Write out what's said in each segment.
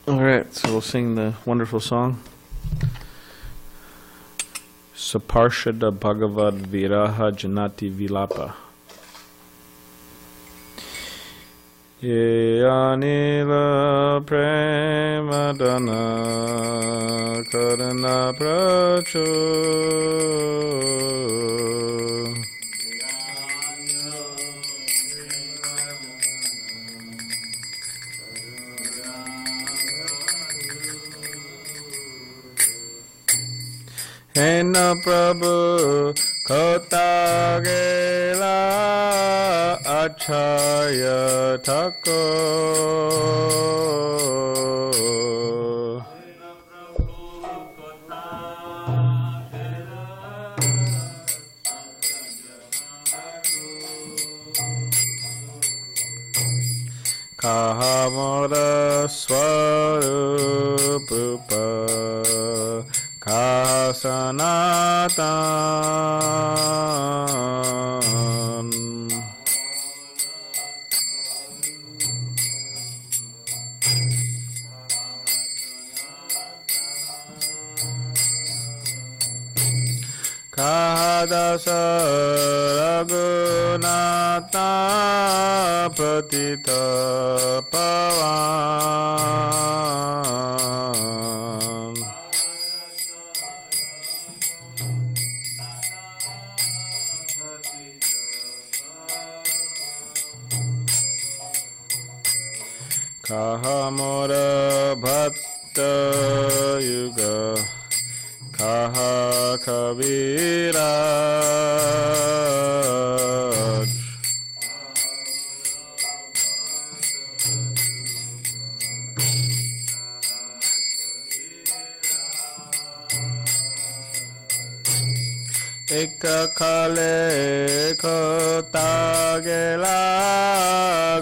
Alright, so we'll sing the wonderful song. Saparshada Bhagavad Viraha Janati Vilapa. Ye anila premadana karana pracho Hena Prabhu Kotagela Acharya Thakur Kahamara Swarupupa Kasanatan Kahadasa Raghunata Pratita Pavan Kahamura Bhatta Yuga Kaha Kaviraj Eka Kale Kotagela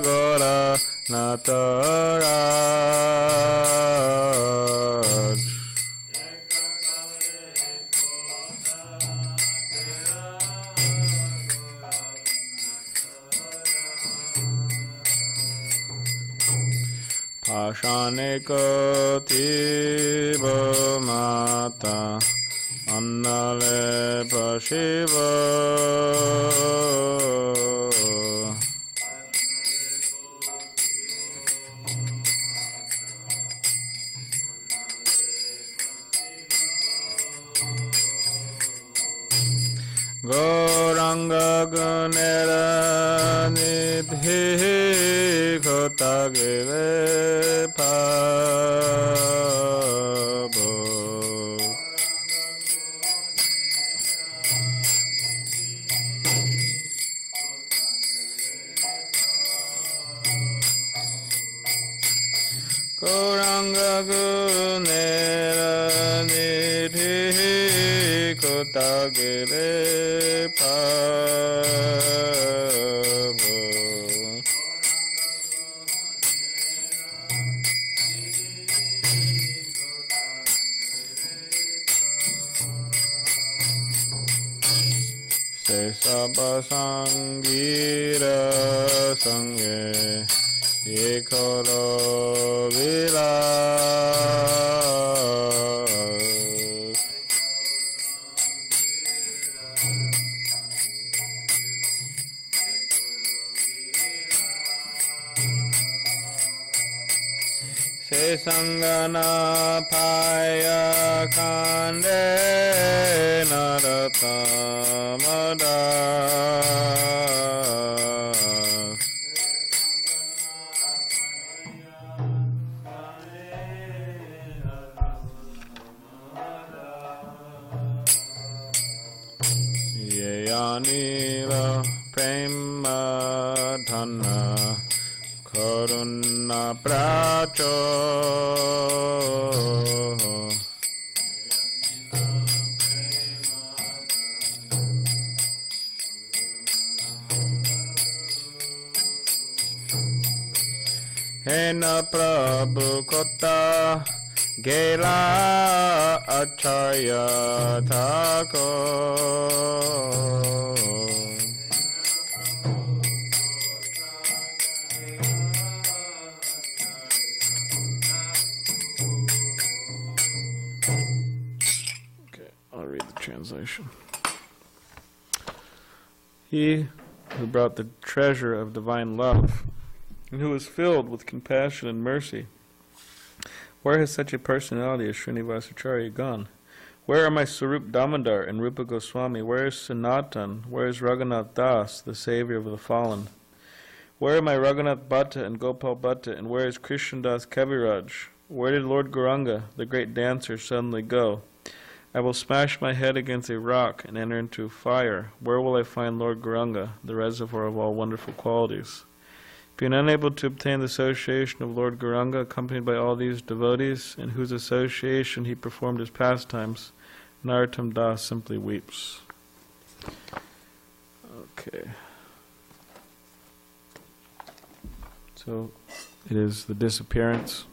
Gora Nataraj Pashaneko Tiba Mata Annale Pashiva Gauranga Gunera Nidhi Kotagile Pabo Gauranga Gunera Nidhi Kotagile Pabo Se Sabha Sangira Sangye Ekoro Vilas Se Sangana Paya Kande Naratamada Yeyanila Prema Dhana Karuna Pracho Hena Prabhu Kota Gela Acharya Thakur Okay, I'll read the translation. He who brought the treasure of divine love, and who was filled with compassion and mercy, where has such a personality as Srinivasacharya gone? Where are my Sarup Damodar and Rupa Goswami? Where is Sanatan? Where is Raghunath Das, the savior of the fallen? Where are my Raghunath Bhatta and Gopal Bhatta? And where is Krishnadas Kaviraj? Where did Lord Gauranga, the great dancer, suddenly go? I will smash my head against a rock and enter into fire. Where will I find Lord Gauranga, the reservoir of all wonderful qualities? Being unable to obtain the association of Lord Gauranga, accompanied by all these devotees, in whose association he performed his pastimes, Narottam Das simply weeps. Okay. So, it is the disappearance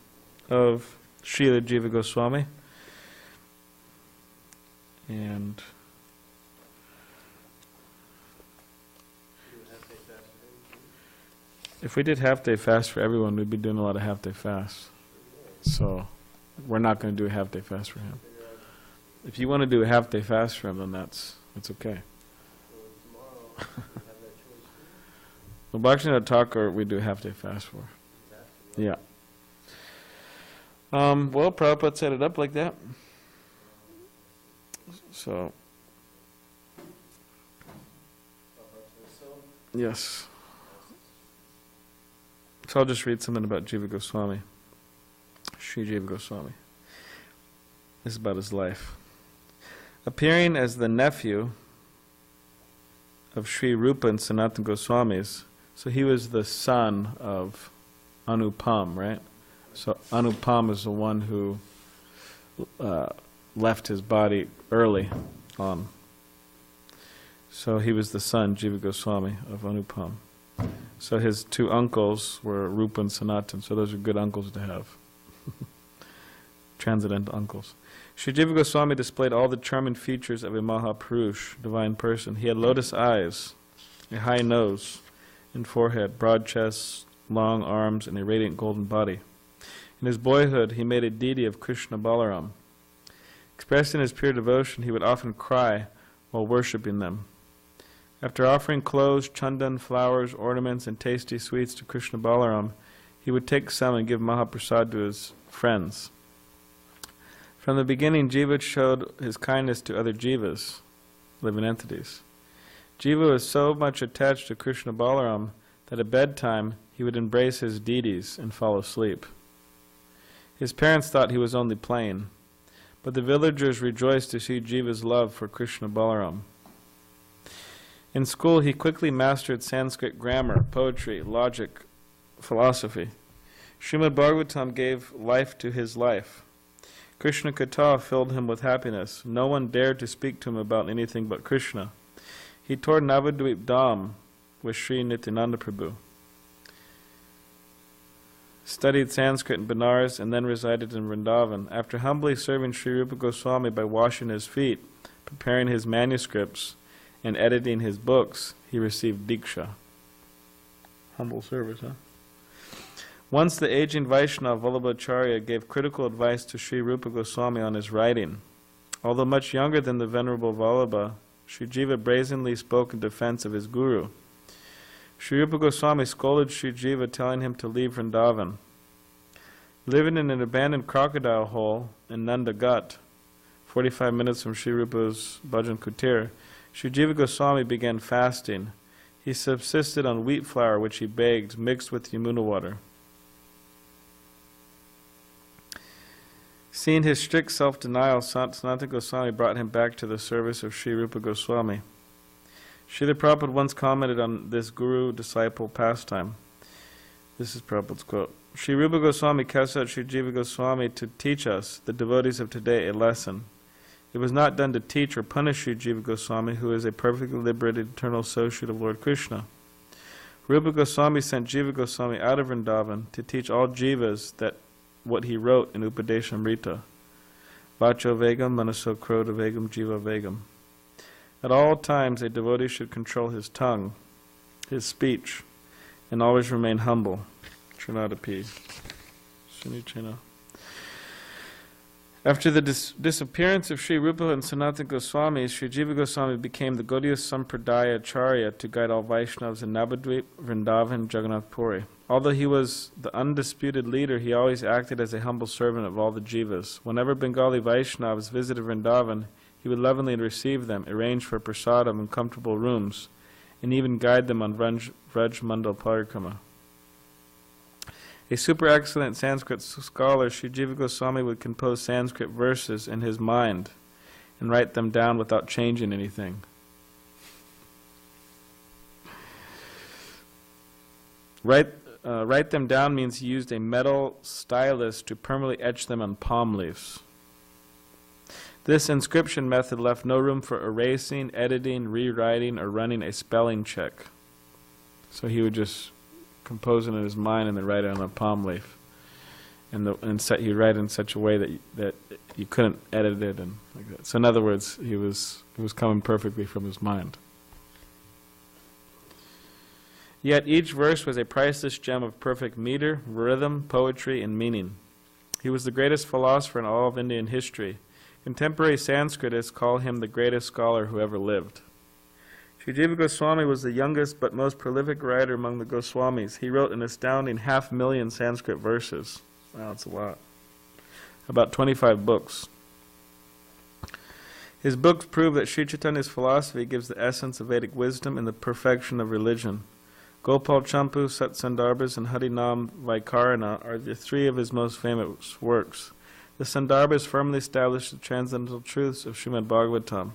of Srila Jiva Goswami. And if we did half-day fast for everyone, we'd be doing a lot of half-day fasts. So we're not going to do a half-day fast for him. If you want to do a half-day fast for him, then that's okay. Well, Bhaktivinoda Thakur, we do a half-day fast for. Yeah. Well, Prabhupada set it up like that. So, yes. So I'll just read something about Jiva Goswami. Sri Jiva Goswami. This is about his life. Appearing as the nephew of Sri Rupa and Sanatana Goswamis, so he was the son of Anupam, right? So Anupam is the one who left his body early on. So he was the son, Jiva Goswami, of Anupam. So his two uncles were Rupa and Sanatan, so those are good uncles to have. Transcendental uncles. Sri Jiva Goswami displayed all the charming features of a Mahapurush, divine person. He had lotus eyes, a high nose and forehead, broad chest, long arms, and a radiant golden body. In his boyhood, he made a deity of Krishna Balaram. Expressing his pure devotion, he would often cry while worshipping them. After offering clothes, chandan, flowers, ornaments, and tasty sweets to Krishna Balaram, he would take some and give Mahaprasad to his friends. From the beginning, Jiva showed his kindness to other jivas, living entities. Jiva was so much attached to Krishna Balaram that at bedtime he would embrace his deities and fall asleep. His parents thought he was only playing, but the villagers rejoiced to see Jiva's love for Krishna Balaram. In school, he quickly mastered Sanskrit grammar, poetry, logic, philosophy. Srimadbhagavatam gave life to his life. Krishna Katha filled him with happiness. No one dared to speak to him about anything but Krishna. He toured Navadvip Dham with Sri Nityananda Prabhu, studied Sanskrit in Benares, and then resided in Vrindavan. After humbly serving Sri Rupa Goswami by washing his feet, preparing his manuscripts, and editing his books, he received Diksha. Humble service, huh? Once the aging Vaishnava Vallabhacharya gave critical advice to Sri Rupa Goswami on his writing. Although much younger than the Venerable Vallabha, Sri Jiva brazenly spoke in defense of his guru. Sri Rupa Goswami scolded Sri Jiva, telling him to leave Vrindavan. Living in an abandoned crocodile hole in Nanda Ghat, 45 minutes from Sri Rupa's Bhajan Kutir, Sri Jiva Goswami began fasting. He subsisted on wheat flour, which he baked, mixed with Yamuna water. Seeing his strict self-denial, Sanatana Goswami brought him back to the service of Sri Rupa Goswami. Srila Prabhupada once commented on this guru-disciple pastime. This is Prabhupada's quote. Sri Rupa Goswami cast out Sri Jiva Goswami to teach us, the devotees of today, a lesson. It was not done to teach or punish Sri Jiva Goswami, who is a perfectly liberated eternal associate of Lord Krishna. Rupa Goswami sent Jiva Goswami out of Vrindavan to teach all jivas that what he wrote in Upadeshamrita, Vacho Vegam, Manaso Krodha Vegam, Jiva Vegam. At all times, a devotee should control his tongue, his speech, and always remain humble. Trinadapi. Sunichena. After the disappearance of Sri Rupa and Sanatana Goswamis, Sri Jiva Goswami became the Gaudiya Sampradaya Acharya to guide all Vaishnavas in Navadvip, Vrindavan, and Jagannath Puri. Although he was the undisputed leader, he always acted as a humble servant of all the Jivas. Whenever Bengali Vaishnavas visited Vrindavan, he would lovingly receive them, arrange for prasadam and comfortable rooms, and even guide them on Vraj Mandal Parikrama. A super excellent Sanskrit scholar, Sri Jiva Goswami would compose Sanskrit verses in his mind and write them down without changing anything. Write them down means he used a metal stylus to permanently etch them on palm leaves. This inscription method left no room for erasing, editing, rewriting, or running a spelling check. So he would just compose it in his mind and then write it on a palm leaf. And he'd write it in such a way that you couldn't edit it and like that. So in other words, he was coming perfectly from his mind. Yet each verse was a priceless gem of perfect meter, rhythm, poetry, and meaning. He was the greatest philosopher in all of Indian history. Contemporary Sanskritists call him the greatest scholar who ever lived. Sri Jiva Goswami was the youngest but most prolific writer among the Goswamis. He wrote an astounding 500,000 Sanskrit verses. Wow, that's a lot. About 25 books. His books prove that Sri Chaitanya's philosophy gives the essence of Vedic wisdom and the perfection of religion. Gopal Champu, Sat-Sandarbhas, and Harinam Vaikarana are the three of his most famous works. The Sandarbhas firmly establish the transcendental truths of srimadbhagavatam.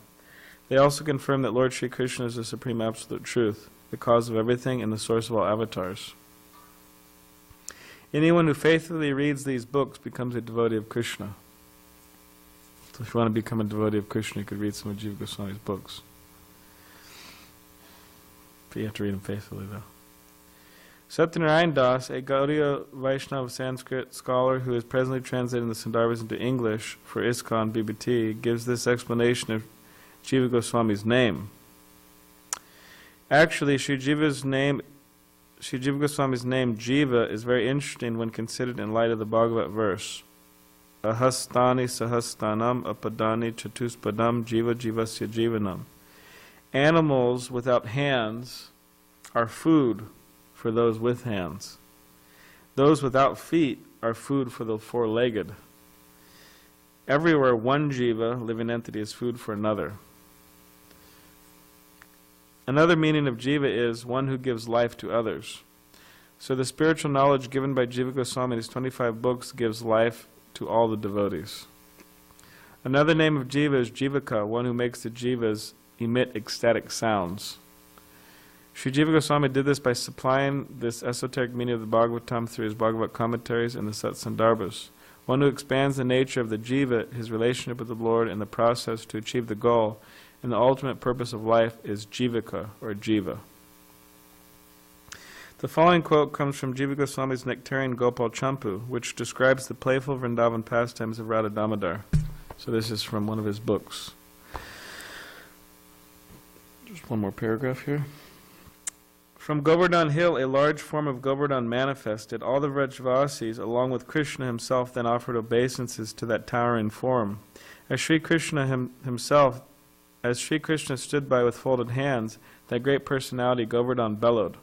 They also confirm that Lord Sri Krishna is the supreme absolute truth, the cause of everything and the source of all avatars. Anyone who faithfully reads these books becomes a devotee of Krishna. So if you want to become a devotee of Krishna, you could read some of Jiva Goswami's books. But you have to read them faithfully, though. Satyanarayan Das, a Gaudiya Vaishnava Sanskrit scholar who is presently translating the Sandarbhas into English for ISKCON BBT, gives this explanation of Jiva Goswami's name. Actually, Sri Jiva Goswami's name, Jiva, is very interesting when considered in light of the Bhagavat verse. Ahastani sahastanam apadani chatuspadam jiva jivasya jivanam. Animals without hands are food for those with hands. Those without feet are food for the four-legged. Everywhere one jiva, living entity, is food for another. Another meaning of jiva is one who gives life to others. So the spiritual knowledge given by Jiva Goswami in his 25 books gives life to all the devotees. Another name of jiva is jivaka, one who makes the jivas emit ecstatic sounds. Sri Jiva Goswami did this by supplying this esoteric meaning of the Bhagavatam through his Bhagavat commentaries and the Sat-Sandarbhas. One who expands the nature of the jiva, his relationship with the Lord, and the process to achieve the goal, and the ultimate purpose of life is jivaka, or jiva. The following quote comes from Jiva Goswami's Nectarian Gopal Champu, which describes the playful Vrindavan pastimes of Radha Damodar. So this is from one of his books. Just one more paragraph here. From Govardhan Hill, a large form of Govardhan manifested. All the Vrajvasis, along with Krishna himself, then offered obeisances to that towering form. As Sri Krishna stood by with folded hands, that great personality Govardhan bellowed,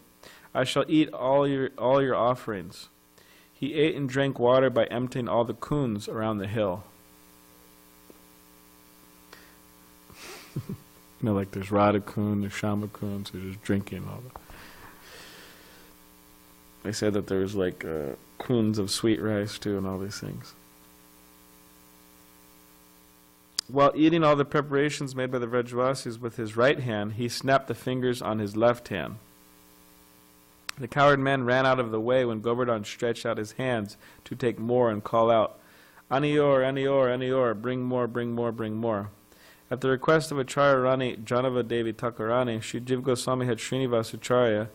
"I shall eat all your offerings." He ate and drank water by emptying all the kunds around the hill. Like there's Radha Kund, there's Shama Kund, so you're just drinking all the... They said that there's like kunds of sweet rice too and all these things. While eating all the preparations made by the Vrajvasis with his right hand, he snapped the fingers on his left hand. The coward man ran out of the way when Govardhan stretched out his hands to take more and call out, "Aniyor, Aniyor, Aniyor, bring more, bring more, bring more." At the request of Acharya Rani Janava Devi Thakurani, Sri Jiva Goswami had Srinivas Acharya,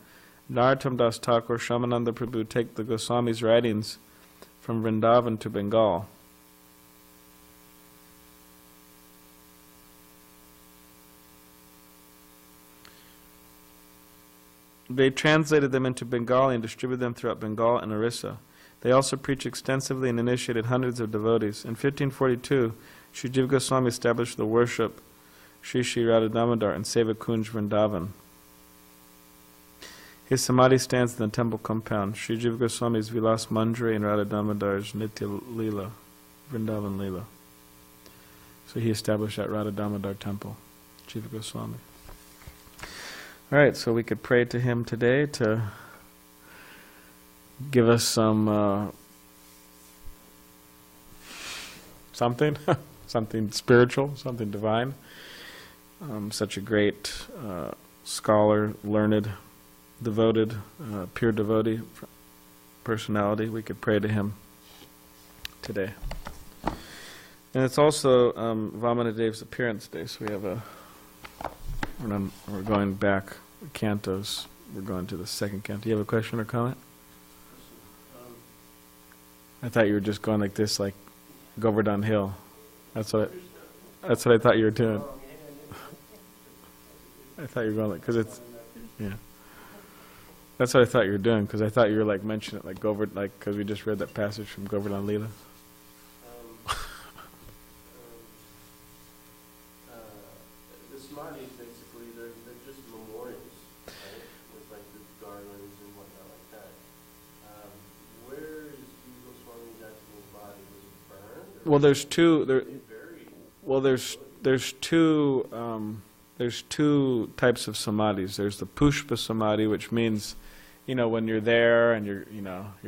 Narottam Das Thakur, Shamananda Prabhu take the Goswami's writings from Vrindavan to Bengal. They translated them into Bengali and distributed them throughout Bengal and Orissa. They also preached extensively and initiated hundreds of devotees. In 1542, Sri Jiva Goswami established the worship Sri Sri Radha Damodar in Seva Kunj Vrindavan. His samadhi stands in the temple compound. Sri Jiva Goswami's Vilas Manjari and Radha Damodar's Nitya Leela, Vrindavan Leela. So he established that Radha Damodar temple, Jiva Goswami. All right, so we could pray to him today to give us some something, something spiritual, something divine. Such a great scholar, learned, devoted, pure devotee personality. We could pray to him today. And it's also Vamanadev's appearance day, so we have we're going back cantos. We're going to the second canto. Do you have a question or comment? I thought you were just going like this, like Govardhan Hill. That's what I thought you were doing. I thought you were going like, because it's, yeah. That's what I thought you were doing, because I thought you were like mentioning it like Govardhan, like, because we just read that passage from Govardhan Leela. The samadhis, basically, they're just memorials, right? With like the garlands and whatnot like that. Where is Jiva Goswami's actual body? Was it burned? Well, there's two. Buried? Well, there's two types of samadhis. There's the pushpa samadhi, which means, you know, when you're there and you're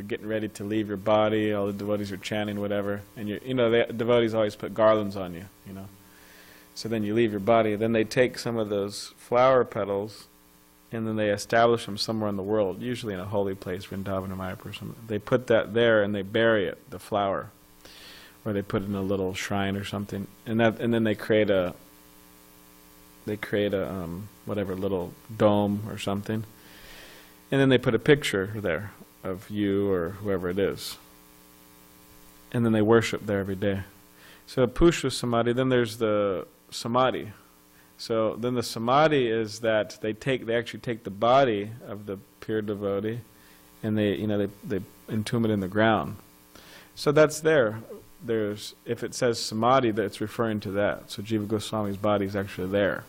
getting ready to leave your body, all the devotees are chanting whatever, and the devotees always put garlands on you, you know. So then you leave your body. Then they take some of those flower petals, and then they establish them somewhere in the world, usually in a holy place, Vrindavan or Mayapur or something. They put that there and they bury it, the flower, or they put it in a little shrine or something, and then they create a whatever little dome or something, and then they put a picture there of you or whoever it is, and then they worship there every day. So pushpa samadhi. Then there's the samadhi. So then the samadhi is that they actually take the body of the pure devotee, and they entomb it in the ground. So that's there. If it says samadhi, that's referring to that. So Jiva Goswami's body is actually there.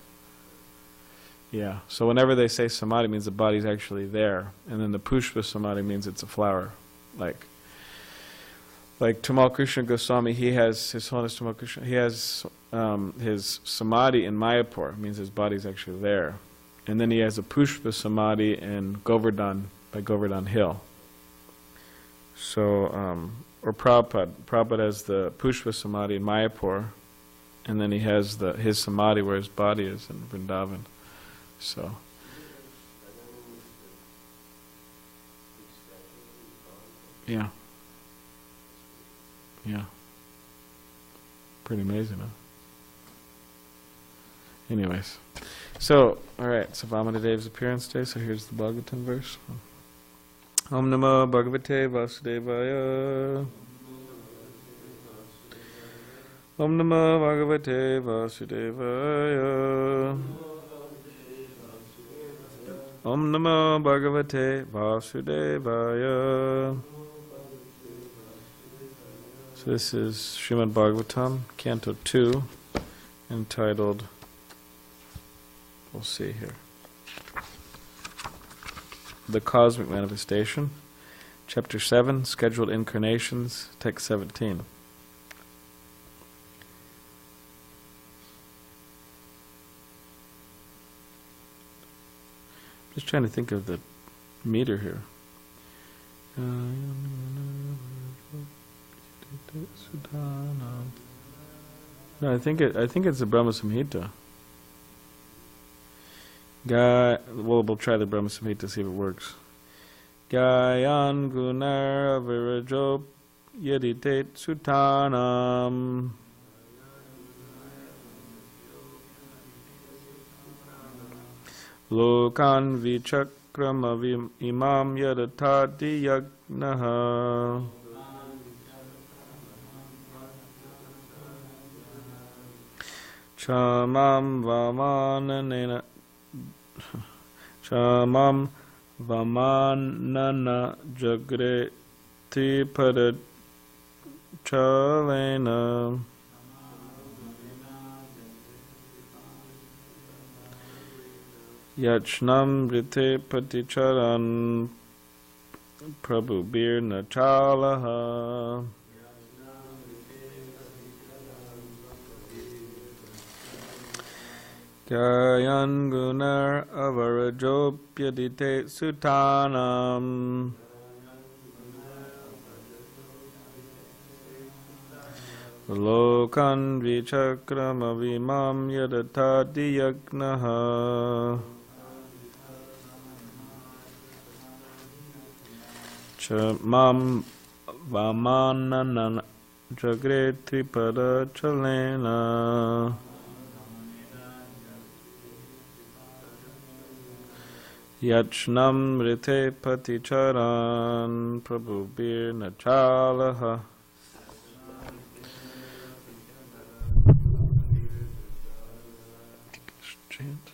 Yeah. So whenever they say samadhi, it means the body's actually there, and then the pushpa samadhi means it's a flower, like Tamal Krishna Goswami. He has His Holiness Tamal Krishna. He has his samadhi in Mayapur, means his body's actually there, and then he has a pushpa samadhi in Govardhan by Govardhan Hill. So, or Prabhupada has the pushpa samadhi in Mayapur, and then he has his samadhi where his body is in Vrindavan. So. Yeah. Yeah. Pretty amazing, huh? Anyways. So, alright, so Vamanadev's appearance day, so here's the Bhagavatam verse. Om Namo Bhagavate Vasudevaya. Om Namo Bhagavate Vasudevaya. Om Namo Bhagavate Vasudevaya. So this is Srimad Bhagavatam, Canto 2, entitled, we'll see here, The Cosmic Manifestation, Chapter 7, Scheduled Incarnations, Text 17. Just trying to think of the meter here. No, I think it's the Brahma Samhita. We'll try the Brahma Samhita, see if it works. Gayan gunar avirajo yeditate sutanam. Lokan vichakram imam yadatati yagnaha. Chamam vamanana jagre Tripada Chalena Yachnam Rite Paticharan Prabhu Bir Nachalaha Gayan Gunar Avarajopyadite Sutanam Lokan Vichakrama Vimam Yadata Diyagnaha Chamam Vamanana Jagre Tripada Chalena Yachnam Rite Paticharan Prabhu Bir Nachalaha. Chant.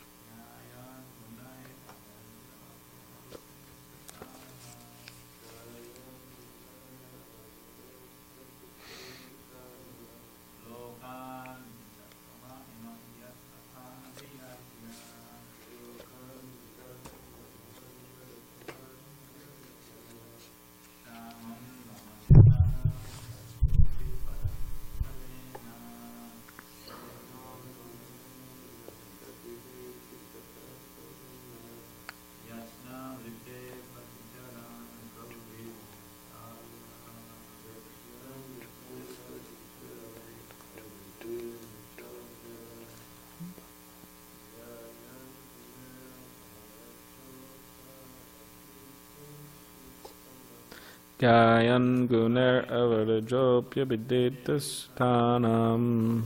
Gayan Guner Avarajopya Viditas Tanam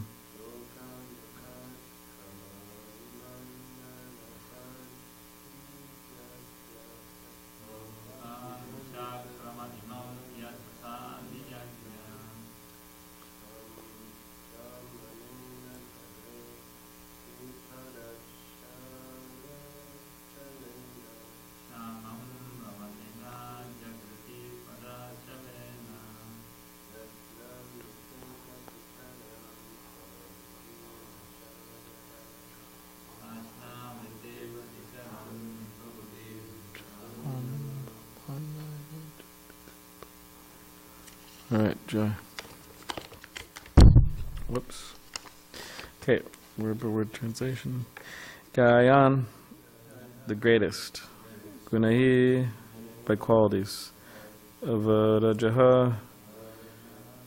All right, Joy. Whoops. Okay, word by word translation. Gayan, the greatest. Gunahi, by qualities. Avarajaha,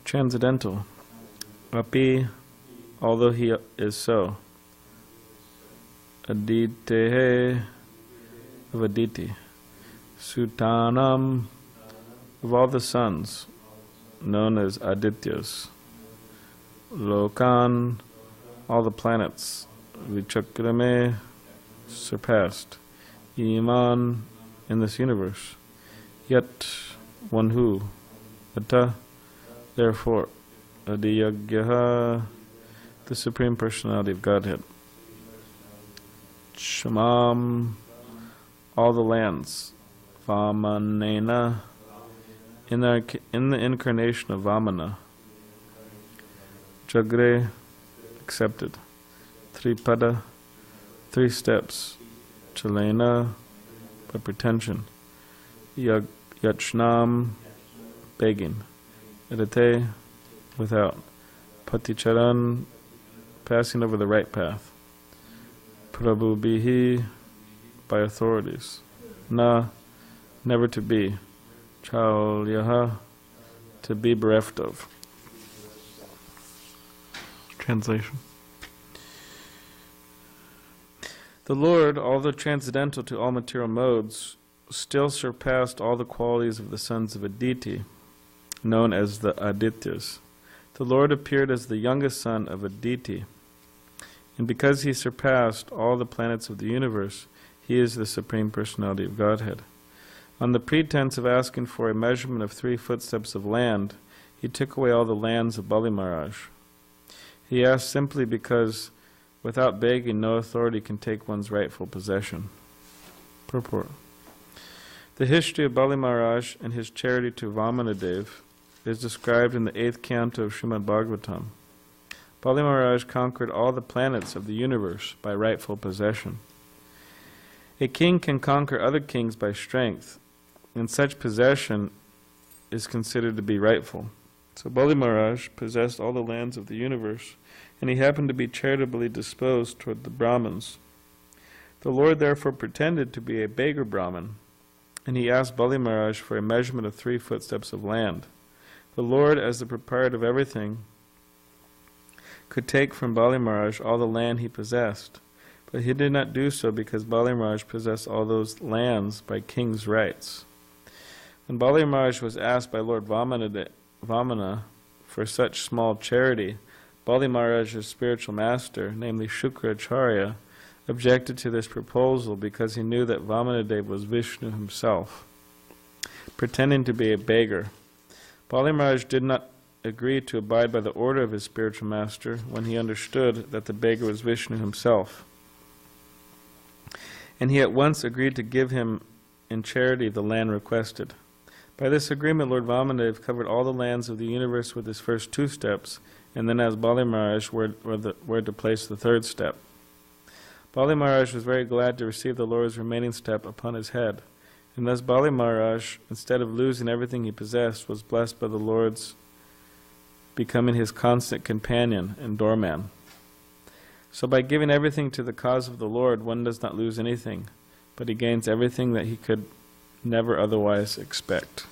transcendental. Api, although he is so. Aditehe, of Aditi. Sutanam, of all the sons, known as Adityas. Lokan, all the planets. Vichakrame, surpassed. Iman, in this universe. Yet, one who. Ata, therefore. Adiyagyaha, the Supreme Personality of Godhead. Shamam, all the lands. Vamanena, in the incarnation of Vamana. Jagre, accepted. Tripada, 3 steps. Chalena, by pretension. Yachnam, begging. Edate, without. Paticharan, passing over the right path. Prabhu bihi, by authorities. Na, never to be. Chalyaha, to be bereft of. Translation. The Lord, although transcendental to all material modes, still surpassed all the qualities of the sons of Aditi, known as the Adityas. The Lord appeared as the youngest son of Aditi, and because he surpassed all the planets of the universe, he is the Supreme Personality of Godhead. On the pretense of asking for a measurement of 3 footsteps of land, he took away all the lands of Bali Maharaj. He asked simply because, without begging, no authority can take one's rightful possession. Purport. The history of Bali Maharaj and his charity to Vamanadev is described in the 8th canto of Srimadbhagavatam. Bali Maharaj conquered all the planets of the universe by rightful possession. A king can conquer other kings by strength, and such possession is considered to be rightful. So Bali Maharaj possessed all the lands of the universe, and he happened to be charitably disposed toward the Brahmins. The Lord therefore pretended to be a beggar Brahmin, and he asked Bali Maharaj for a measurement of 3 footsteps of land. The Lord, as the proprietor of everything, could take from Bali Maharaj all the land he possessed, but he did not do so because Bali Maharaj possessed all those lands by king's rights. When Bali Maharaj was asked by Lord Vamana for such small charity, Bali Maharaj's spiritual master, namely Shukracharya, objected to this proposal because he knew that Vamanadev was Vishnu himself, pretending to be a beggar. Bali Maharaj did not agree to abide by the order of his spiritual master when he understood that the beggar was Vishnu himself, and he at once agreed to give him in charity the land requested. By this agreement, Lord Vamanadev covered all the lands of the universe with his first 2 steps, and then asked Bali Maharaj where to place the 3rd step. Bali Maharaj was very glad to receive the Lord's remaining step upon his head, and thus Bali Maharaj, instead of losing everything he possessed, was blessed by the Lord's becoming his constant companion and doorman. So by giving everything to the cause of the Lord, one does not lose anything, but he gains everything that he could never otherwise expect.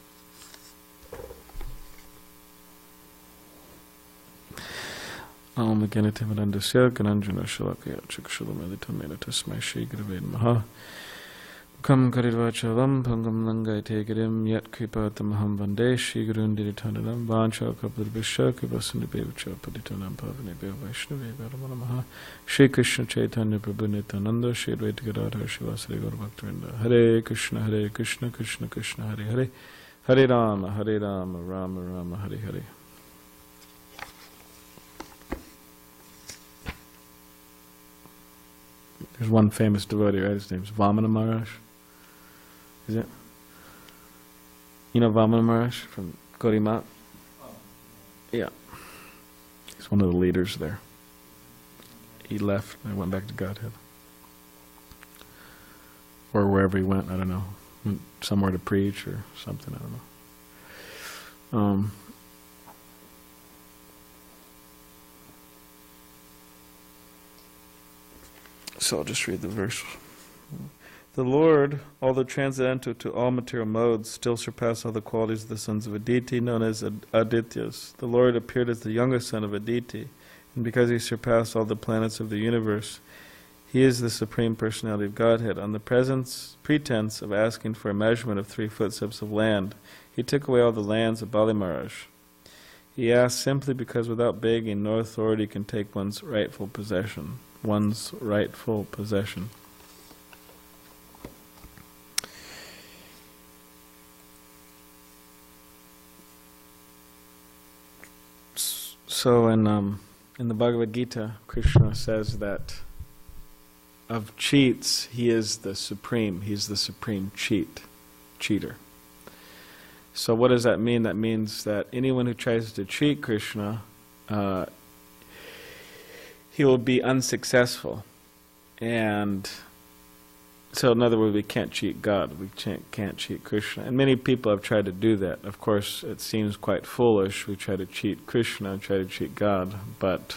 Om Ganatimadandasya Gananjana Shalakaya Chakshulamelita Tasmai Shri Gurave Namaha Kam Karirvachalam Pangam Langai Tegirim Yat Kripatamaham Vande Shri Gurundiritanaram Vancha Kapurvisha Kivasundibevcha Paditanam Pavane Bev Vaishnavi Varamanamaha Shri Krishna Chaitanya Prabhu Nityananda Shri Advaita Gadadhar Shivasari Gaura Bhaktivinoda Hare Krishna Krishna Krishna Hare Hare Hare Rama Rama Rama Hare Hare. There's one famous devotee, right? His name's Vamana Maharaj. Is it? You know Vamana Maharaj from Gaudimat? Yeah. He's one of the leaders there. He left and went back to Godhead. Or wherever he went, I don't know. Went somewhere to preach or something, I don't know. So I'll just read the verse. The Lord, although transcendental to all material modes, still surpassed all the qualities of the sons of Aditi, known as Adityas. The Lord appeared as the youngest son of Aditi, and because he surpassed all the planets of the universe, he is the Supreme Personality of Godhead. On the pretense of asking for a measurement of 3 footsteps of land, he took away all the lands of Bali Maharaj. He asked simply because without begging, no authority can take one's rightful possession. So in the Bhagavad Gita, Krishna says that of cheats, he is the supreme. He's the supreme cheater. So what does that mean? That means that anyone who tries to cheat Krishna, he will be unsuccessful. And so in other words, we can't cheat God, we can't cheat Krishna. And many people have tried to do that. Of course, it seems quite foolish. We try to cheat Krishna, try to cheat God, but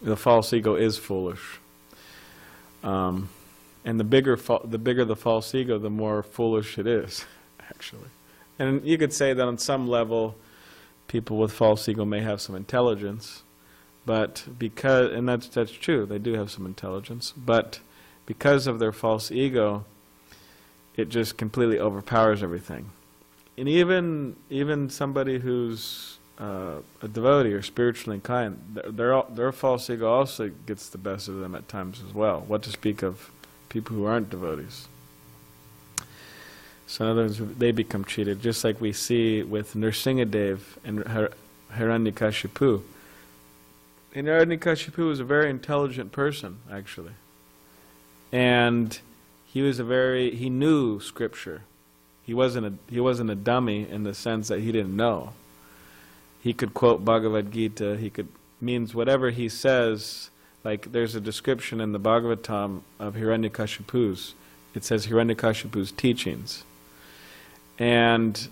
the false ego is foolish. And the bigger the false ego, the more foolish it is, actually. And you could say that on some level, people with false ego may have some intelligence, but and that's true, they do have some intelligence, but because of their false ego, it just completely overpowers everything. And even somebody who's a devotee or spiritually inclined, their false ego also gets the best of them at times as well. What to speak of people who aren't devotees? So in other words, they become cheated, just like we see with Nrsingadev and Hiranyakashipu. And Hiranyakashipu was a very intelligent person, actually. And he knew Scripture. He wasn't a dummy in the sense that he didn't know. He could quote Bhagavad Gita. Means whatever he says. Like there's a description in the Bhagavatam of Hiranyakashipu's. It says Hiranyakashipu's teachings. And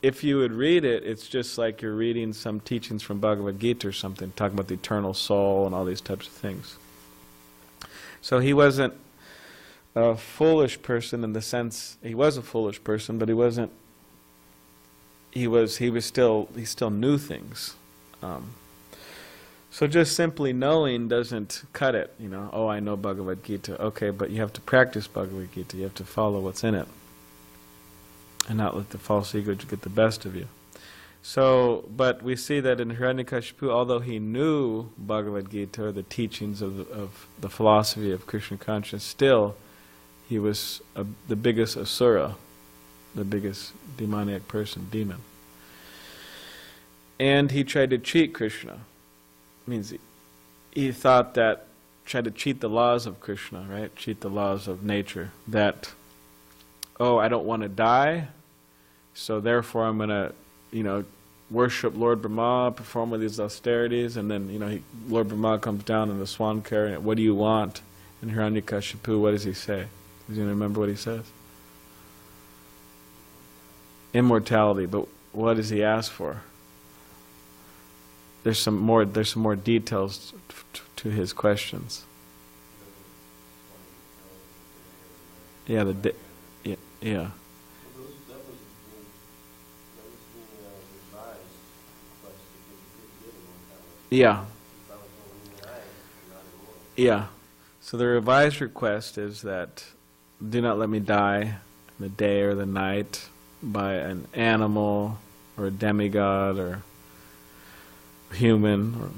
if you would read it, it's just like you're reading some teachings from Bhagavad Gita or something, talking about the eternal soul and all these types of things. So he wasn't a foolish person in the sense, he was a foolish person, but he still knew things. So just simply knowing doesn't cut it, you know. Oh, I know Bhagavad Gita. Okay, but you have to practice Bhagavad Gita. You have to follow what's in it, and not let the false ego get the best of you. So, but we see that in Hiranyakashipu, although he knew Bhagavad Gita, or the teachings of the philosophy of Krishna consciousness, still he was the biggest asura, the biggest demoniac person, demon. And he tried to cheat Krishna. Means he thought that, tried to cheat the laws of Krishna, right? Cheat the laws of nature. That, oh, I don't want to die, so therefore I'm going to, worship Lord Brahma, perform all these austerities, and then, Lord Brahma comes down in the swan carrier, what do you want? And Hiranyakashipu, what does he say? Does anyone remember what he says? Immortality, but what does he ask for? There's some more details to his questions. Yeah, yeah. That was the revised request to give immortality. Yeah. That was only in the eyes, not immortal. Yeah. So the revised request is that do not let me die in the day or the night by an animal or a demigod or human, or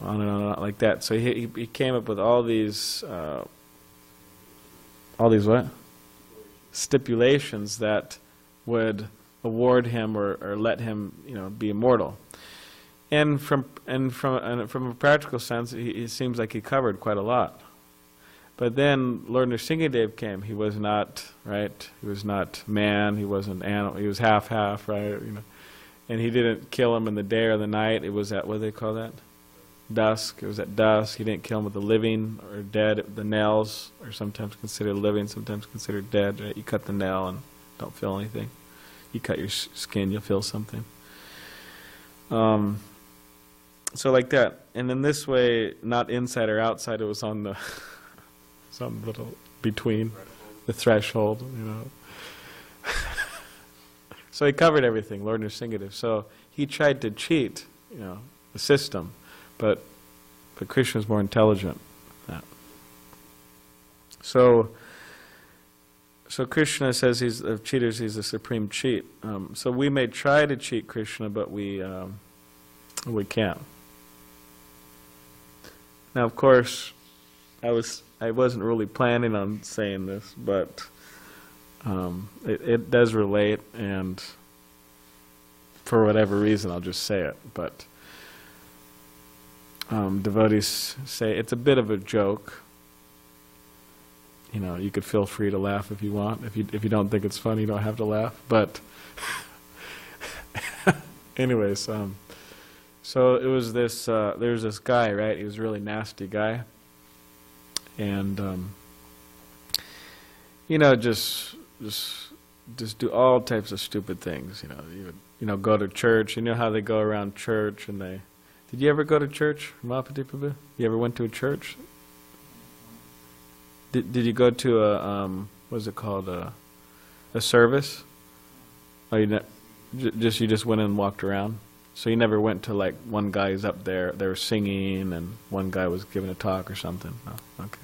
on and on like that. So he came up with all these what? Stipulations that would award him or let him, be immortal. And from a practical sense, it seems like he covered quite a lot. But then Lord Nrsingadev came. He was not, right? He was not man. He wasn't animal. He was half, right? And he didn't kill him in the day or the night. It was at, what do they call that? Dusk. It was at dusk. He didn't kill him with the living or dead. The nails are sometimes considered living, sometimes considered dead. Right? You cut the nail and don't feel anything. You cut your skin, you'll feel something. So like that. And in this way, not inside or outside, it was on the some little between the threshold, So he covered everything, Lord Nrsingadev. So he tried to cheat, the system, but Krishna is more intelligent than that. So Krishna says he's of cheaters, he's the supreme cheat. So we may try to cheat Krishna, but we can't. Now, of course, I wasn't really planning on saying this, but it does relate, and for whatever reason, I'll just say it. But devotees say it's a bit of a joke. You could feel free to laugh if you want. If you don't think it's funny, you don't have to laugh. But anyways, so it was this. There was this guy, right? He was a really nasty guy, and just do all types of stupid things. You would, go to church. You know how they go around church and they. Did you ever go to church, Mahapati Prabhu? You ever went to a church? Did you go to a what's it called, a service? Oh, you just went and walked around. So you never went to like one guy's up there, they were singing, and one guy was giving a talk or something. No, okay.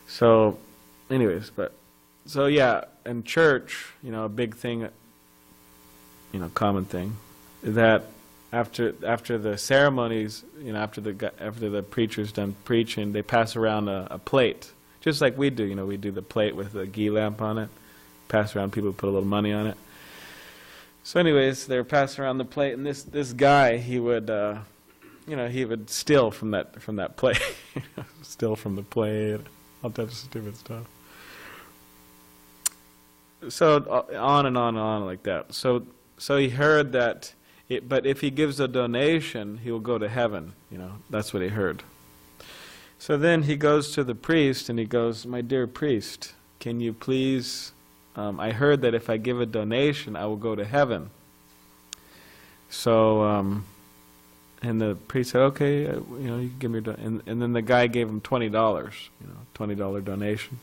So, anyways, so yeah, in church, a big thing, common thing, that after the ceremonies, after the preacher's done preaching, they pass around a plate, just like we do. We do the plate with the ghee lamp on it, pass around. People put a little money on it. So, anyways, they're passing around the plate, and this guy, he would, he would steal from that plate, steal from the plate, all types of stupid stuff. on and on and on like that. So he heard that, but if he gives a donation, he will go to heaven. That's what he heard. So then he goes to the priest and he goes, "My dear priest, can you please, I heard that if I give a donation, I will go to heaven." So, and the priest said, "Okay, you can give me and then the guy gave him $20, $20 donation.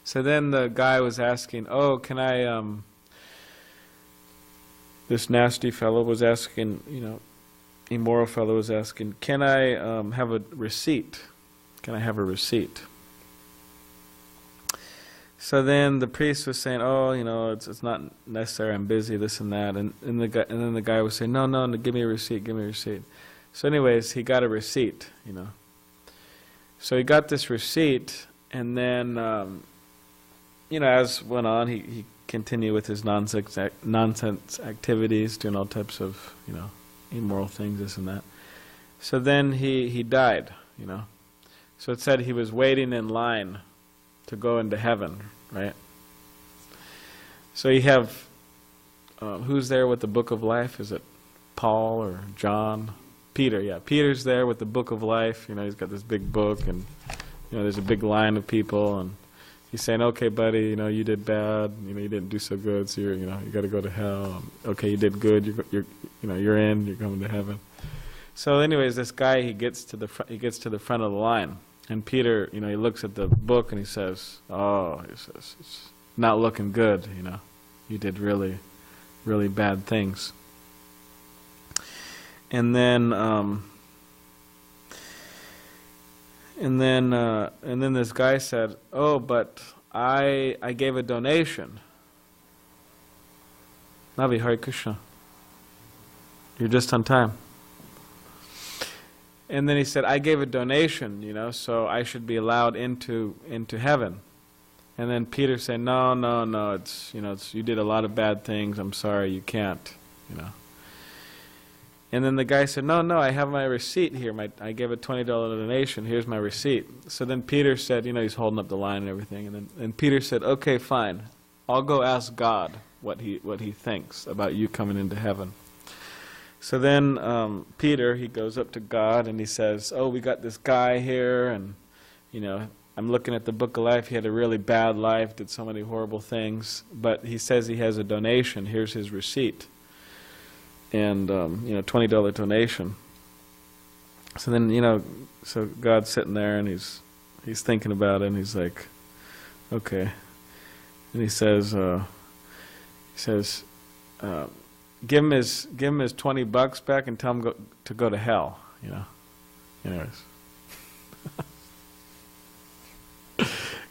So then the guy was asking, "Oh, can I, this nasty fellow was asking, immoral fellow was asking, can I have a receipt? Can I have a receipt?" So then the priest was saying, "Oh, it's not necessary. I'm busy. This and that." And then the guy was saying, "No, no, give me a receipt. Give me a receipt." So, anyways, he got a receipt. So he got this receipt, and then as went on, he continued with his nonsense activities, doing all types of immoral things, this and that. So then he died. So it said he was waiting in line to go into heaven, right? So you have, who's there with the book of life? Is it Paul or John? Peter, yeah. Peter's there with the book of life. He's got this big book, and there's a big line of people, and he's saying, "Okay, buddy, you did bad. You didn't do so good, so you got to go to hell. Okay, you did good. You're in. You're coming to heaven." So, anyways, this guy, he gets to the front of the line. And Peter, he looks at the book and he says, "Oh," he says, "it's not looking good, You did really, really bad things." And then this guy said, "Oh, but I gave a donation." Navi, Hare Krishna. You're just on time. And then he said, "I gave a donation, so I should be allowed into heaven." And then Peter said, "No, no, no, it's you did a lot of bad things. I'm sorry, you can't, And then the guy said, "No, no, I have my receipt here. I gave a $20 donation. Here's my receipt." So then Peter said, he's holding up the line and everything. And Peter said, "Okay, fine. I'll go ask God what he thinks about you coming into heaven." So then Peter, he goes up to God and he says, "Oh, we got this guy here, and I'm looking at the book of life. He had a really bad life, did so many horrible things, but he says he has a donation. Here's his receipt, and $20 donation." So then so God's sitting there and he's thinking about it, and he's like, "Okay," and he says, Give him his $20 back and tell him to go to hell, Anyways.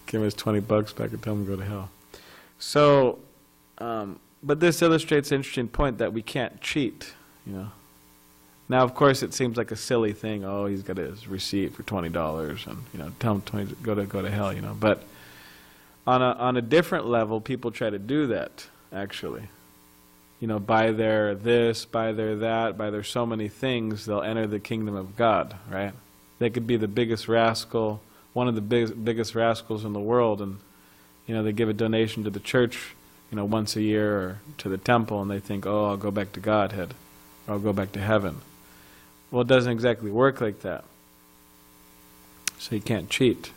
Give him his $20 back and tell him to go to hell. So, but this illustrates an interesting point that we can't cheat, Now, of course, it seems like a silly thing. Oh, he's got his receipt for $20, and tell him go to hell, But on a different level, people try to do that actually. By their this, by their that, by their so many things, they'll enter the kingdom of God, right? They could be the biggest rascal, one of the biggest rascals in the world, and they give a donation to the church, once a year, or to the temple, and they think, "Oh, I'll go back to Godhead, or I'll go back to heaven." Well, it doesn't exactly work like that. So you can't cheat,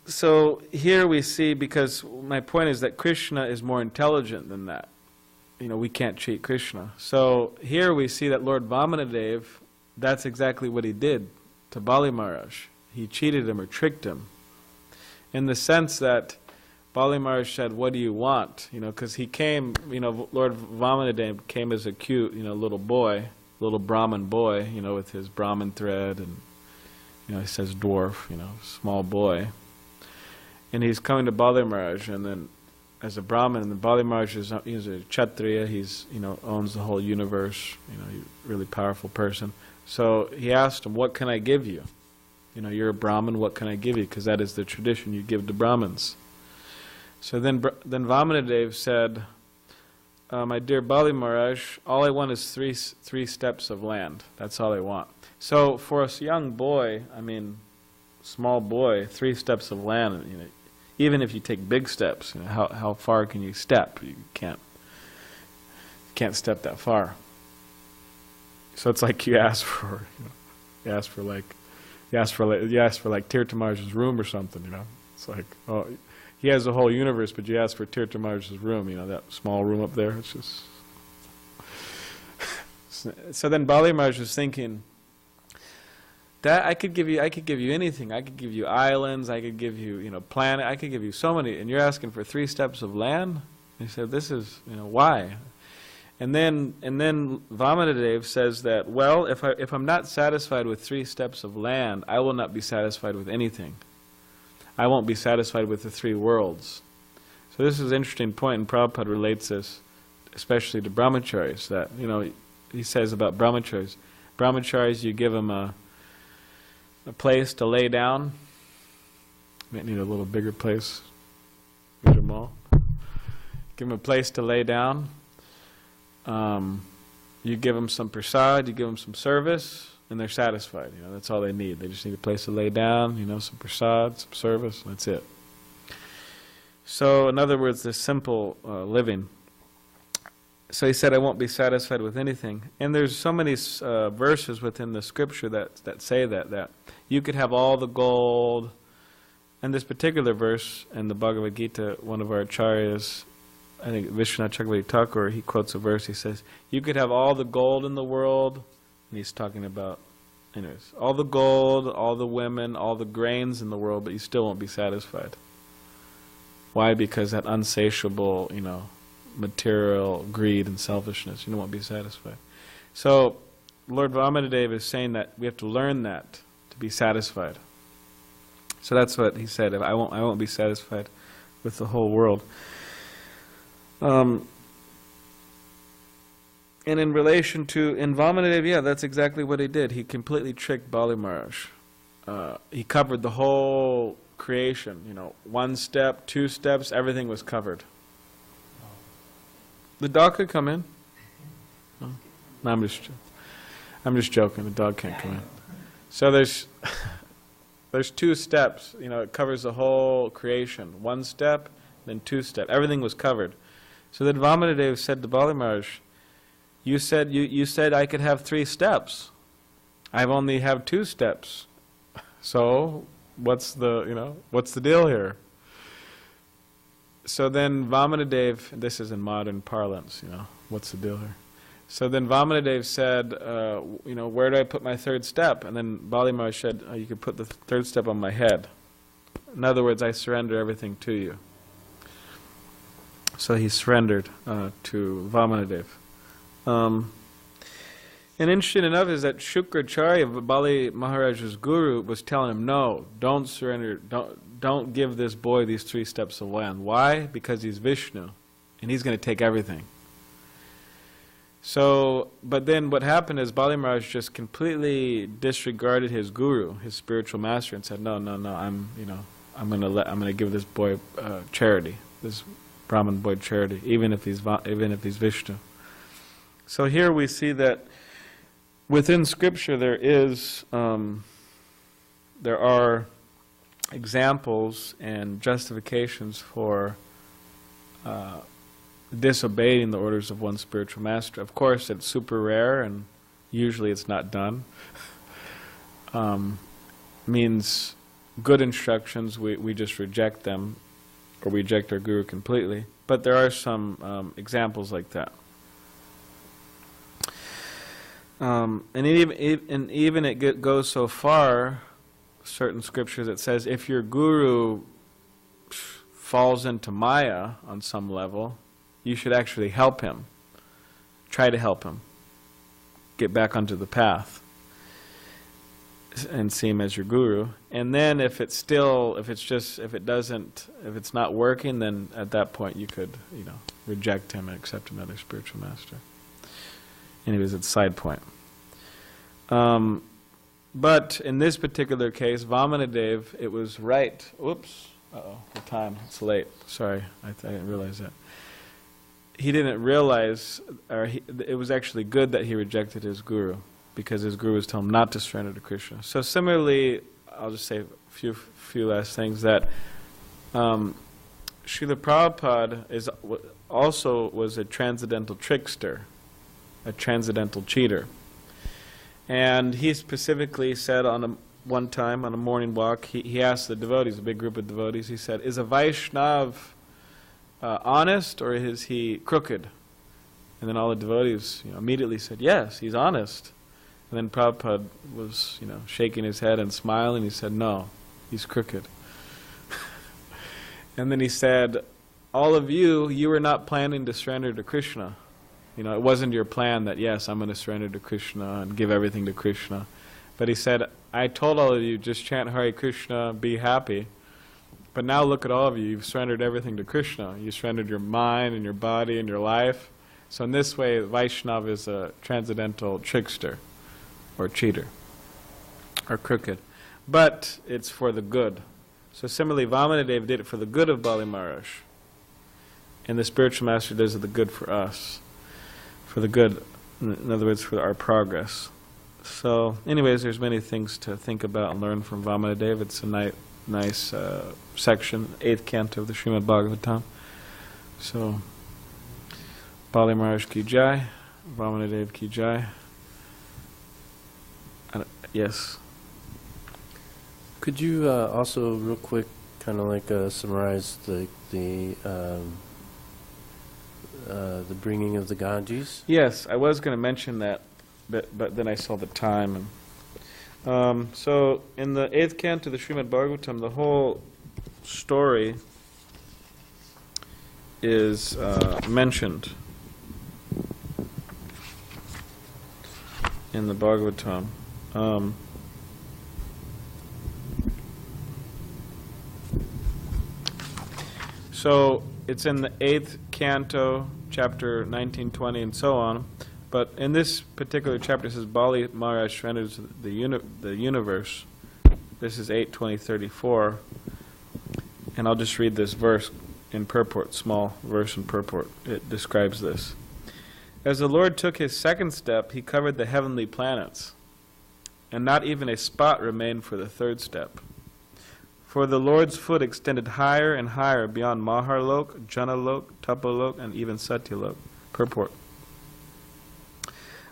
So here we see, because my point is that Krishna is more intelligent than that. We can't cheat Krishna. So here we see that Lord Vamanadev, that's exactly what he did to Bali Maharaj. He cheated him or tricked him, in the sense that Bali Maharaj said, "What do you want?" Because he came, Lord Vamanadev came as a cute, little boy, little Brahmin boy, with his Brahmin thread, and he says dwarf, small boy. And he's coming to Bali Maharaj, and then as a Brahmin, and the Bali Maharaj he's a Kshatriya, he's owns the whole universe, he's a really powerful person. So he asked him, "What can I give you? You're a Brahmin, what can I give you?" Because that is the tradition, you give to Brahmins. So then Vamanadev said, "My dear Bali Maharaj, all I want is three steps of land. That's all I want." So for a young boy, small boy 3 steps of land, you know, even if you take big steps, you know, how far can you step? You can't step that far. So it's like you ask for like Tirthamar's room or something, you know. It's like, oh, he has the whole universe, but you ask for Tirthamar's room, you know, that small room up there. It's just. So then Bali Maharaj was thinking, that I could give you anything. I could give you islands. I could give you, you know, planet. I could give you so many. And you're asking for 3 steps of land? He said, this is, you know, why? And then Vamanadev says that, well, if I'm not satisfied with 3 steps of land, I will not be satisfied with anything. I won't be satisfied with the 3 worlds. So this is an interesting point, and Prabhupada relates this, especially to brahmacharis, that, you know, he says about brahmacharis. Brahmacharis, you give them a place to lay down. Might need a little bigger place. Give them a place to lay down. You give them some prasad, you give them some service, and they're satisfied. You know, that's all they need. They just need a place to lay down, you know, some prasad, some service, and that's it. So, in other words, this simple living. So he said, I won't be satisfied with anything. And there's so many verses within the scripture that say that you could have all the gold. And this particular verse in the Bhagavad Gita, one of our acharyas, I think Vishwanath Chakravarti Thakur, he quotes a verse, he says, you could have all the gold in the world, and he's talking about, anyways, all the gold, all the women, all the grains in the world, but you still won't be satisfied. Why? Because that unsatiable, you know, material greed and selfishness, you won't be satisfied. So Lord Vamanadev is saying that we have to learn that to be satisfied. So that's what he said. I won't be satisfied with the whole world. And in relation to Vamanadev, yeah, that's exactly what he did. He completely tricked Bali Maharaj. He covered the whole creation. You know, 1 step, 2 steps, everything was covered. The dog could come in. No, I'm just joking. The dog can't come in. So there's 2 steps. You know, it covers the whole creation. 1 step, then 2 steps. Everything was covered. So then Vamanadev said to Bali Maharaj, you said I could have 3 steps. I've only have 2 steps. So what's the deal here? So then Vamanadev, this is in modern parlance, you know, what's the deal here? So then Vamanadev said, you know, where do I put my 3rd step? And then Bali Maharaj said, oh, you could put the 3rd step on my head. In other words, I surrender everything to you. So he surrendered to Vamanadev. And interesting enough is that Shukracharya, Bali Maharaj's guru, was telling him, no, don't surrender, don't give this boy these 3 steps of land. Why? Because he's Vishnu, and he's going to take everything. So, but then what happened is Bali Maharaj just completely disregarded his guru, his spiritual master, and said, no, I'm going to give this boy charity, this Brahmin boy charity, even if he's Vishnu. So here we see that within Scripture there are examples and justifications for disobeying the orders of one's spiritual master. Of course, it's super rare, and usually it's not done. Means good instructions, we just reject them, or we reject our guru completely. But there are some examples like that. And even it goes so far, certain scriptures, it says if your guru falls into Maya on some level, you should actually help him. Try to help him get back onto the path and see him as your guru. And then if it's not working, then at that point you could, you know, reject him and accept another spiritual master. Anyways, it's a side point. But in this particular case, Vamanadev, it was right. Oops. Uh-oh, the time. It's late. Sorry, I didn't realize that. He didn't realize, it was actually good that he rejected his guru, because his guru was telling him not to surrender to Krishna. So similarly, I'll just say a few last things, that Srila Prabhupada also was a transcendental trickster, a transcendental cheater. And he specifically said one time on a morning walk, he asked the devotees, a big group of devotees, he said, is a Vaishnav honest or is he crooked? And then all the devotees immediately said, yes, he's honest. And then Prabhupada was shaking his head and smiling. He said, no, he's crooked. And then he said, all of you were not planning to surrender to Krishna. It wasn't your plan that, yes, I'm going to surrender to Krishna and give everything to Krishna. But he said, I told all of you, just chant Hare Krishna, be happy. But now look at all of you, you've surrendered everything to Krishna. You surrendered your mind and your body and your life. So in this way, Vaishnava is a transcendental trickster, or cheater, or crooked. But it's for the good. So similarly, Vamanadeva did it for the good of Bali Maharaj. And the spiritual master does it the good for us. For the good, in other words, for our progress. So anyways, there's many things to think about and learn from Vamanadeva. It's a nice section, 8th canto of the Srimad Bhagavatam. So, Bali Maharaj ki jai, Vamanadeva ki jai. Yes. Could you also, real quick, kind of like summarize the bringing of the Ganges? Yes, I was going to mention that, but then I saw the time. And so, in the 8th canto of the Srimad Bhagavatam, the whole story is mentioned in the Bhagavatam. So it's in the 8th canto, chapter 19, 20, and so on. But in this particular chapter, it says Bali Maharaj surrenders the universe. This is 8:20:34, and I'll just read this verse in purport, small verse in purport. It describes this. As the Lord took his second step, he covered the heavenly planets, and not even a spot remained for the third step. For the Lord's foot extended higher and higher beyond Maharlok, Janalok, Tapalok, and even Satyalok. Purport.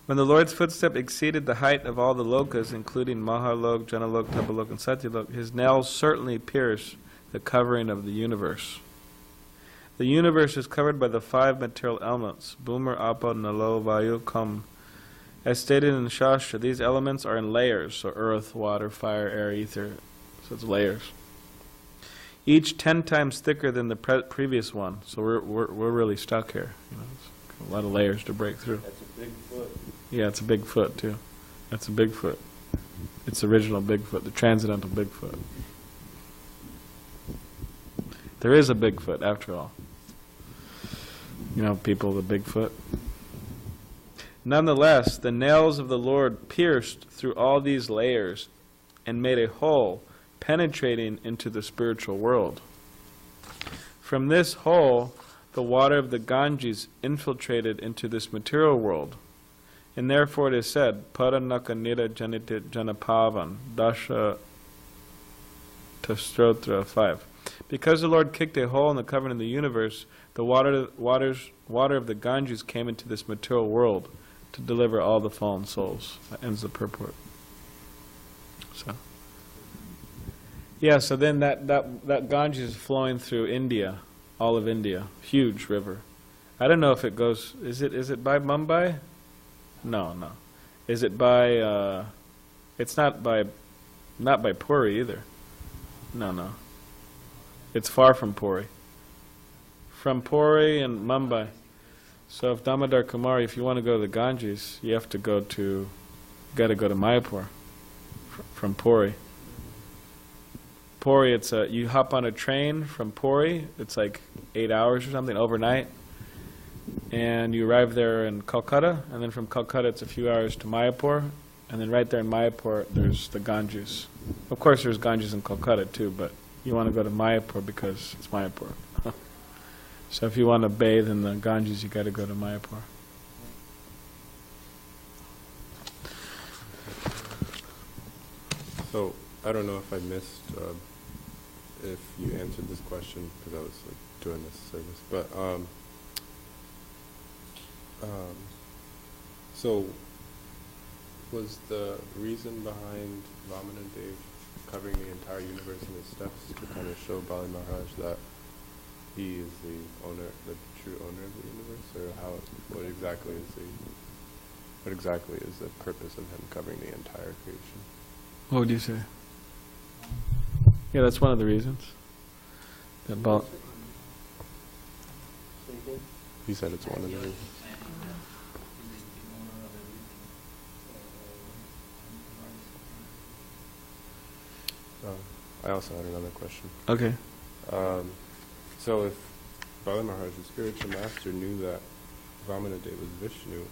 When the Lord's footstep exceeded the height of all the lokas, including Maharlok, Janalok, Tapalok, and Satyalok, his nails certainly pierced the covering of the universe. The universe is covered by the 5 material elements, Bhumar, Apa, Nalo, Vayu, Kam. As stated in the Shastra, these elements are in layers, so earth, water, fire, air, ether, so it's layers. Each 10 times thicker than the previous one, so we're really stuck here. It's a lot of layers to break through. That's a big foot. Yeah, it's a big foot too. That's a Bigfoot. It's the original Bigfoot, the transcendental Bigfoot. There is a Bigfoot after all. People, the Bigfoot. Nonetheless, the nails of the Lord pierced through all these layers and made a hole penetrating into the spiritual world. From this hole, the water of the Ganges infiltrated into this material world. And therefore it is said, Paranaka Nira Janitit Janapavan, Dasha Tastrotra 5. Because the Lord kicked a hole in the covering of the universe, the water of the Ganges came into this material world to deliver all the fallen souls. That ends the purport. So then that Ganges is flowing through India, all of India, huge river. I don't know if it goes. Is it by Mumbai? No. Is it by? It's not by Puri either. No. It's far from Puri. From Puri and Mumbai. So if Damodar Kumari, if you want to go to the Ganges, you have to go to Mayapur from Puri. Puri, it's you hop on a train from Puri. It's like 8 hours or something overnight, and you arrive there in Calcutta. And then from Calcutta, it's a few hours to Mayapur, and then right there in Mayapur, there's the Ganges. Of course, there's Ganges in Calcutta too, but you want to go to Mayapur because it's Mayapur. So if you want to bathe in the Ganges, you got to go to Mayapur. So I don't know if I missed if you answered this question because I was doing this service, but so was the reason behind Vamanadeva covering the entire universe in his steps to kind of show Bali Maharaj that he is the owner, the true owner of the universe, or what exactly is the purpose of him covering the entire creation? What would you say? Yeah, that's one of the reasons. That He said it's one of the reasons. I also had another question. Okay. So if Bali Maharaj, the spiritual master, knew that Vamanadeva was Vishnu,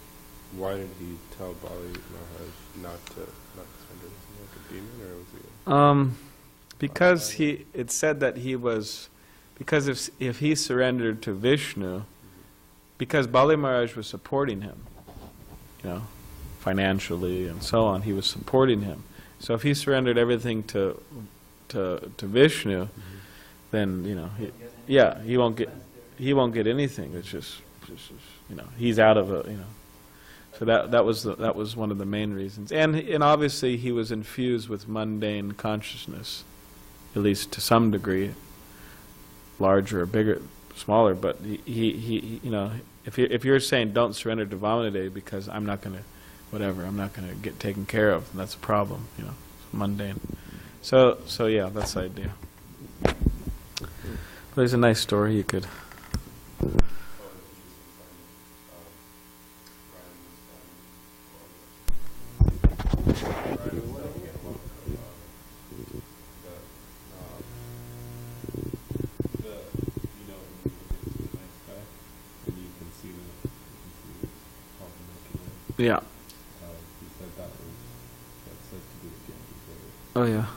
why did he tell Bali Maharaj not to surrender? Was he like a demon, or was he? Because it said that he was, because if he surrendered to Vishnu, because Bali Maharaj was supporting him, financially and so on, he was supporting him. So if he surrendered everything to Vishnu, then he won't get anything. It's just he's out of it. So that was one of the main reasons, and obviously he was infused with mundane consciousness, at least to some degree, larger or bigger, smaller. But he if you're saying don't surrender to Vamanadeva because I'm not going to get taken care of, and that's a problem. It's mundane. So yeah, that's the idea. There's a nice story you could. Yeah. Oh yeah.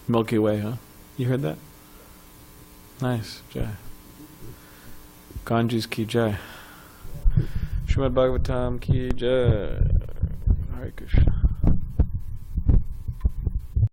Milky Way, huh? You heard that? Nice, Jai. Ganges ki Jai. Srimad Bhagavatam ki Jai. Hare Krishna.